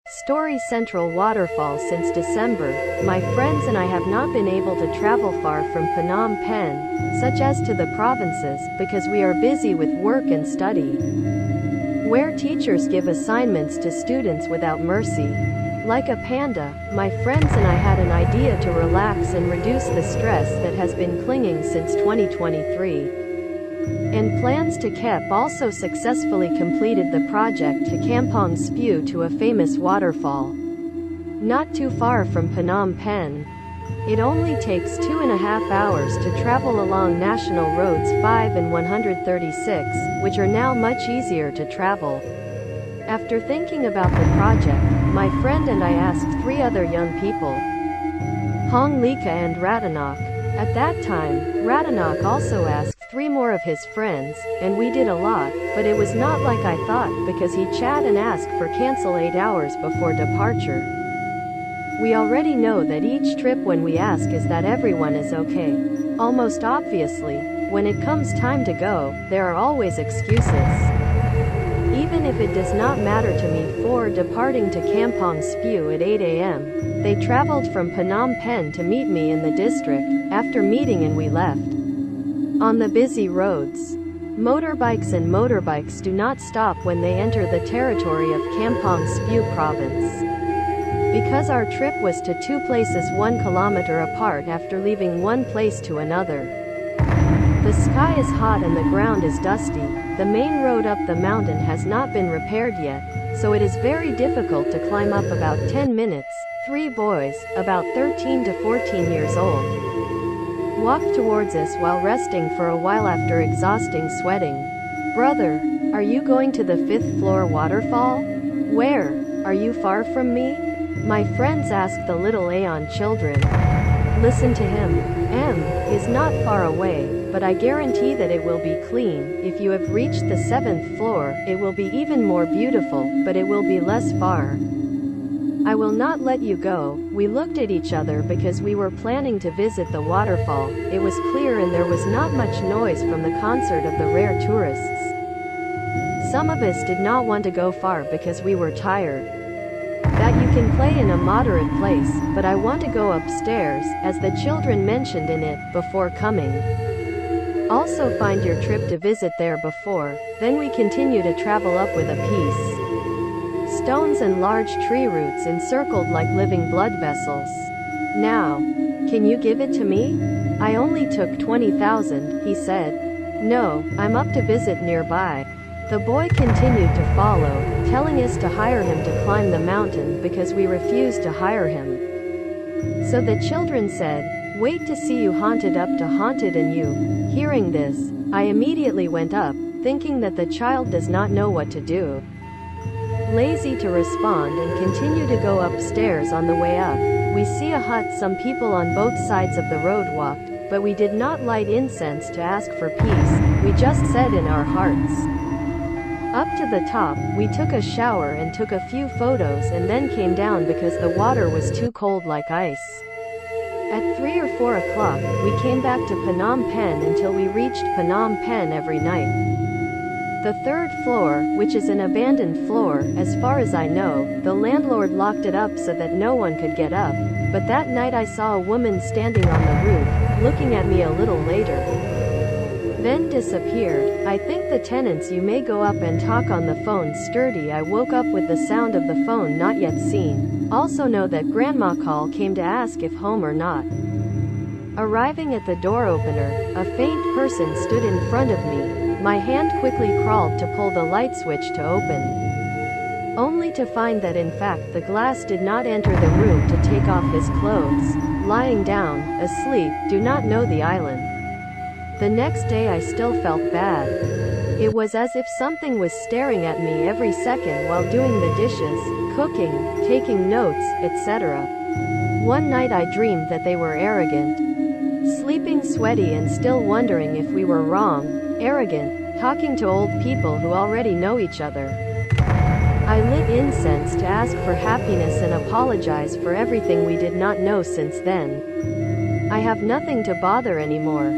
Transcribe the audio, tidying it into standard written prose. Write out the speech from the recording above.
Story Central Waterfall. Since December, my friends and I have not been able to travel far from Phnom Penh, such as to the provinces, because we are busy with work and study, where teachers give assignments to students without mercy. Like a panda, my friends and I had an idea to relax and reduce the stress that has been clinging since 2023. And plans to Kep also successfully completed the project to Kampong Spew to a famous waterfall, not too far from Phnom Penh. It only takes 2.5 hours to travel along National Roads 5 and 136, which are now much easier to travel. After thinking about the project, my friend and I asked 3 other young people, Hong Lika and Ratanok. At that time, Ratanok also asked 3 more of his friends, and we did a lot, but it was not like I thought, because he chat and asked for cancel 8 hours before departure. We already know that each trip when we ask is that everyone is okay. Almost obviously, when it comes time to go, there are always excuses. Even if it does not matter to me for departing to Kampong Spew at 8 a.m., they traveled from Phnom Penh to meet me in the district. After meeting and we left. On the busy roads, motorbikes and motorbikes do not stop when they enter the territory of Kampong Spew province. Because our trip was to 2 places 1 kilometer apart after leaving one place to another. The sky is hot and the ground is dusty. The main road up the mountain has not been repaired yet, so it is very difficult to climb up. About 10 minutes, 3 boys, about 13 to 14 years old, walked towards us while resting for a while after exhausting sweating. Brother, are you going to the 5th floor waterfall? Where? Are you far from me? My friends asked the little Aeon children. Listen to him. M is not far away, but I guarantee that it will be clean. If you have reached the 7th floor, it will be even more beautiful, but it will be less far. I will not let you go. We looked at each other because we were planning to visit the waterfall. It was clear and there was not much noise from the concert of the rare tourists. Some of us did not want to go far because we were tired. That you can play in a moderate place, but I want to go upstairs, as the children mentioned in it, before coming. Also find your trip to visit there before, then we continue to travel up with a piece. Stones and large tree roots encircled like living blood vessels. Now, can you give it to me? I only took 20,000, he said. No, I'm up to visit nearby. The boy continued to follow, telling us to hire him to climb the mountain because we refused to hire him. So the children said, wait to see you haunted up to haunted. And you. Hearing this, I immediately went up, thinking that the child does not know what to do. Lazy to respond and continue to go upstairs. On the way up, we see a hut. Some people on both sides of the road walked, but we did not light incense to ask for peace, we just said in our hearts. Up to the top, we took a shower and took a few photos and then came down because the water was too cold like ice. At 3 or 4 o'clock, we came back to Phnom Penh until we reached Phnom Penh every night. The 3rd floor, which is an abandoned floor, as far as I know, the landlord locked it up so that no one could get up, but that night I saw a woman standing on the roof, looking at me a little later. Then disappeared. I think the tenants. You may go up and talk on the phone. Sturdy. I woke up with the sound of the phone not yet seen. Also know that grandma call came to ask if home or not. Arriving at the door opener, a faint person stood in front of me. My hand quickly crawled to pull the light switch to open, only to find that in fact the glass did not enter the room to take off his clothes. Lying down, asleep, do not know the island. The next day I still felt bad. It was as if something was staring at me every second while doing the dishes, cooking, taking notes, etc. One night I dreamed that they were arrogant, sleeping sweaty and still wondering if we were wrong. Arrogant, talking to old people who already know each other. I lit incense to ask for happiness and apologize for everything we did not know. Since then, I have nothing to bother anymore.